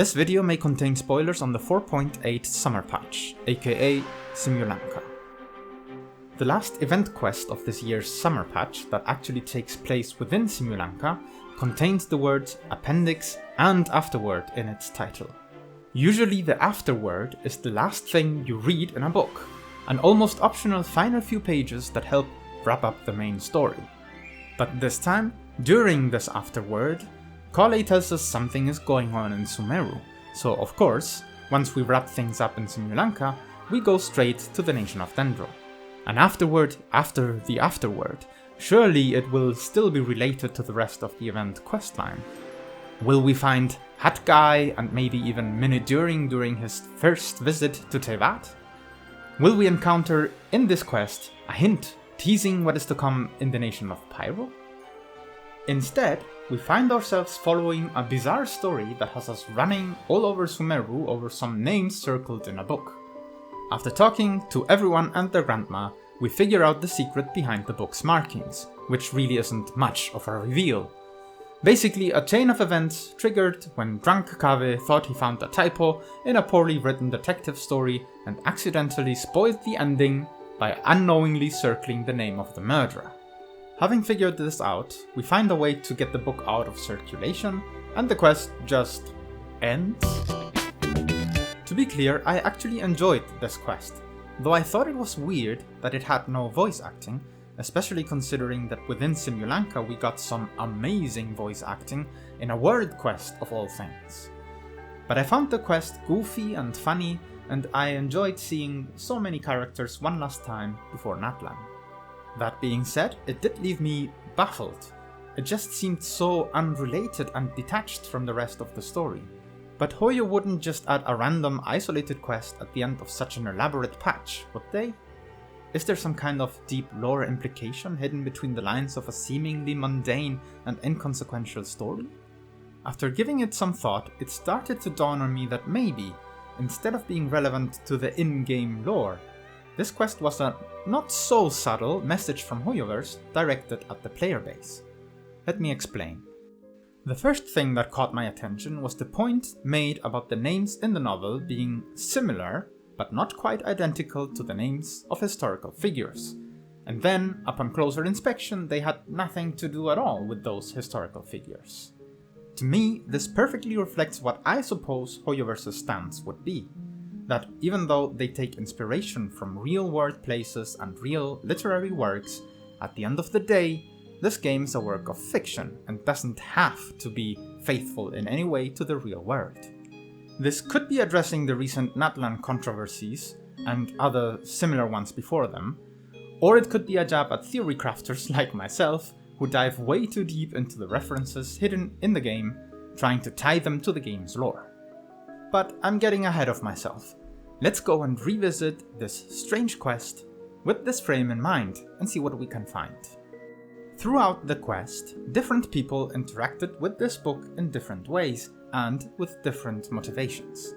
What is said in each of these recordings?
This video may contain spoilers on the 4.8 summer patch, aka Simulanka. The last event quest of this year's summer patch that actually takes place within Simulanka contains the words appendix and afterword in its title. Usually the afterword is the last thing you read in a book, an almost optional final few pages that help wrap up the main story. But this time, during this afterword, Kale tells us something is going on in Sumeru, so of course, once we wrap things up in Simulanka, we go straight to the nation of Dendro. An afterword after the afterword, surely it will still be related to the rest of the event questline. Will we find Hat Guy and maybe even Miniduring during his first visit to Tevat? Will we encounter in this quest a hint teasing what is to come in the nation of Pyro? Instead, we find ourselves following a bizarre story that has us running all over Sumeru over some names circled in a book. After talking to everyone and their grandma, we figure out the secret behind the book's markings, which really isn't much of a reveal. Basically, a chain of events triggered when drunk Kave thought he found a typo in a poorly written detective story and accidentally spoiled the ending by unknowingly circling the name of the murderer. Having figured this out, we find a way to get the book out of circulation, and the quest just ends. To be clear, I actually enjoyed this quest, though I thought it was weird that it had no voice acting, especially considering that within Simulanka we got some amazing voice acting in a word quest of all things. But I found the quest goofy and funny, and I enjoyed seeing so many characters one last time before Natlan. That being said, it did leave me baffled. It just seemed so unrelated and detached from the rest of the story. But Hoyo wouldn't just add a random isolated quest at the end of such an elaborate patch, would they? Is there some kind of deep lore implication hidden between the lines of a seemingly mundane and inconsequential story? After giving it some thought, it started to dawn on me that maybe, instead of being relevant to the in-game lore, this quest was a not-so-subtle message from Hoyoverse directed at the player base. Let me explain. The first thing that caught my attention was the point made about the names in the novel being similar, but not quite identical to the names of historical figures. And then, upon closer inspection, they had nothing to do at all with those historical figures. To me, this perfectly reflects what I suppose Hoyoverse's stance would be. That even though they take inspiration from real-world places and real literary works, at the end of the day, this game is a work of fiction and doesn't have to be faithful in any way to the real world. This could be addressing the recent Natlan controversies and other similar ones before them, or it could be a jab at theory crafters like myself who dive way too deep into the references hidden in the game, trying to tie them to the game's lore. But I'm getting ahead of myself. Let's go and revisit this strange quest with this frame in mind and see what we can find. Throughout the quest, different people interacted with this book in different ways and with different motivations.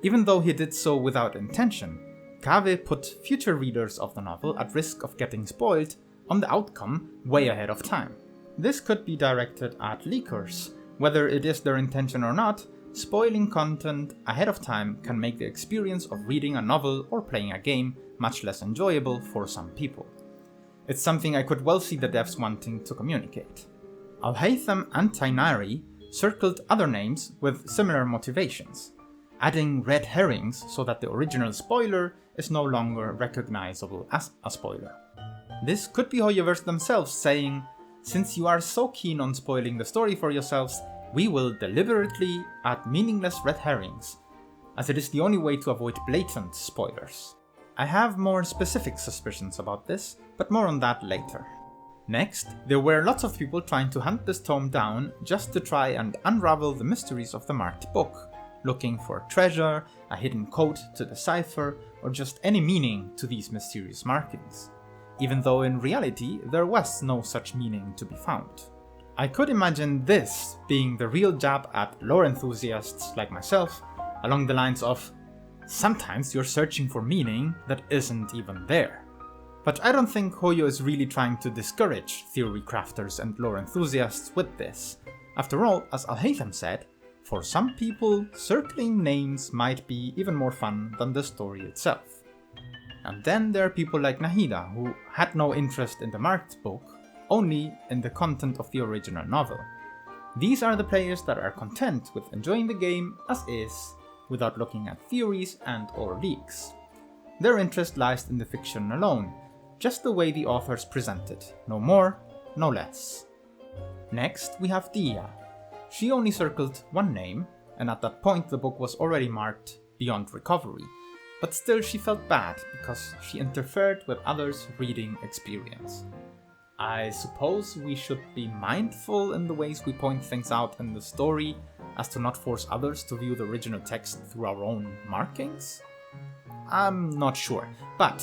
Even though he did so without intention, Kave put future readers of the novel at risk of getting spoiled on the outcome way ahead of time. This could be directed at leakers. Whether it is their intention or not, spoiling content ahead of time can make the experience of reading a novel or playing a game much less enjoyable for some people. It's something I could well see the devs wanting to communicate. Alhaitham and Tainari circled other names with similar motivations, adding red herrings so that the original spoiler is no longer recognizable as a spoiler. This could be Hoyoverse themselves saying, "Since you are so keen on spoiling the story for yourselves, we will deliberately add meaningless red herrings, as it is the only way to avoid blatant spoilers." I have more specific suspicions about this, but more on that later. Next, there were lots of people trying to hunt this tome down just to try and unravel the mysteries of the marked book, looking for treasure, a hidden code to decipher, or just any meaning to these mysterious markings, even though in reality there was no such meaning to be found. I could imagine this being the real jab at lore enthusiasts like myself, along the lines of, sometimes you're searching for meaning that isn't even there. But I don't think Hoyo is really trying to discourage theory crafters and lore enthusiasts with this. After all, as Alhaitham said, For some people, circling names might be even more fun than the story itself. And then there are people like Nahida, who had no interest in the marked book, only in the content of the original novel. These are the players that are content with enjoying the game as is, without looking at theories and/or leaks. Their interest lies in the fiction alone, just the way the authors present it, no more, no less. Next, we have Dia. She only circled one name, and at that point the book was already marked beyond recovery. But still she felt bad because she interfered with others' reading experience. I suppose we should be mindful in the ways we point things out in the story, as to not force others to view the original text through our own markings? I'm not sure, but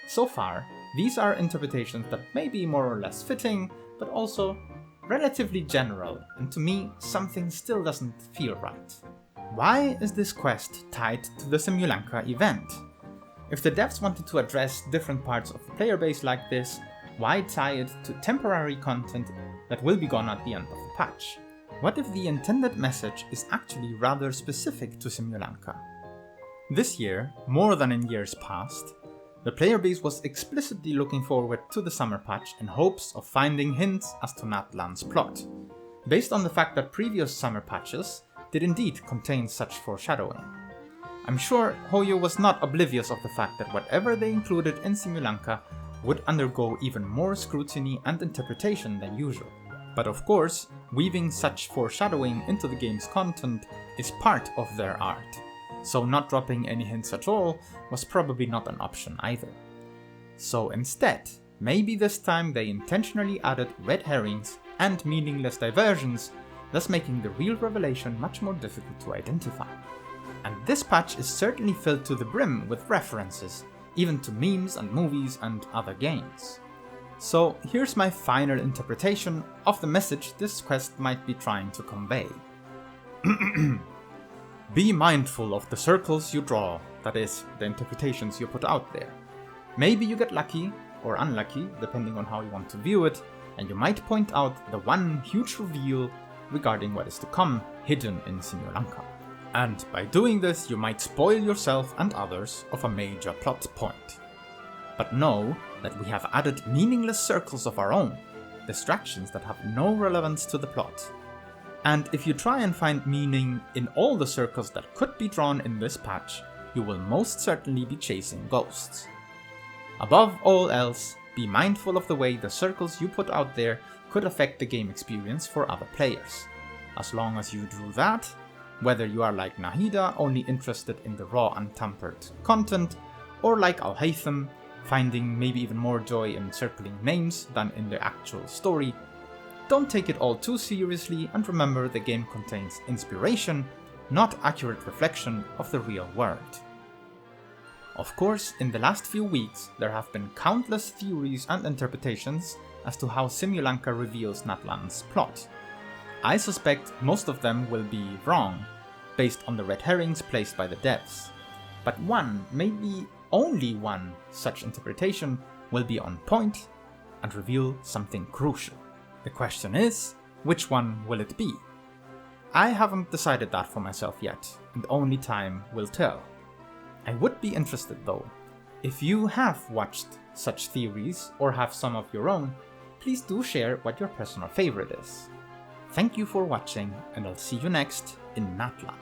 so far, these are interpretations that may be more or less fitting, but also relatively general, and to me, something still doesn't feel right. Why is this quest tied to the Simulanka event? If the devs wanted to address different parts of the player base like this, why tie it to temporary content that will be gone at the end of the patch? What if the intended message is actually rather specific to Simulanka? This year, more than in years past, the player base was explicitly looking forward to the summer patch in hopes of finding hints as to Natlan's plot, based on the fact that previous summer patches did indeed contain such foreshadowing. I'm sure Hoyo was not oblivious of the fact that whatever they included in Simulanka would undergo even more scrutiny and interpretation than usual. But of course, weaving such foreshadowing into the game's content is part of their art, so not dropping any hints at all was probably not an option either. So instead, maybe this time they intentionally added red herrings and meaningless diversions, thus making the real revelation much more difficult to identify. And this patch is certainly filled to the brim with references, even to memes and movies and other games. So here's my final interpretation of the message this quest might be trying to convey. Be mindful of the circles you draw, that is, the interpretations you put out there. Maybe you get lucky, or unlucky, depending on how you want to view it, and you might point out the one huge reveal regarding what is to come hidden in Simulanka. And by doing this, you might spoil yourself and others of a major plot point. But know that we have added meaningless circles of our own, distractions that have no relevance to the plot. And if you try and find meaning in all the circles that could be drawn in this patch, you will most certainly be chasing ghosts. Above all else, be mindful of the way the circles you put out there could affect the game experience for other players. As long as you do that, whether you are like Nahida, only interested in the raw untampered content, or like Al-Haytham, finding maybe even more joy in circling names than in the actual story, don't take it all too seriously and remember the game contains inspiration, not accurate reflection of the real world. Of course, in the last few weeks, there have been countless theories and interpretations as to how Simulanka reveals Natlan's plot. I suspect most of them will be wrong, based on the red herrings placed by the devs. But one, maybe only one, such interpretation will be on point and reveal something crucial. The question is, which one will it be? I haven't decided that for myself yet, and only time will tell. I would be interested though. If you have watched such theories or have some of your own, please do share what your personal favorite is. Thank you for watching, and I'll see you next in Natlan.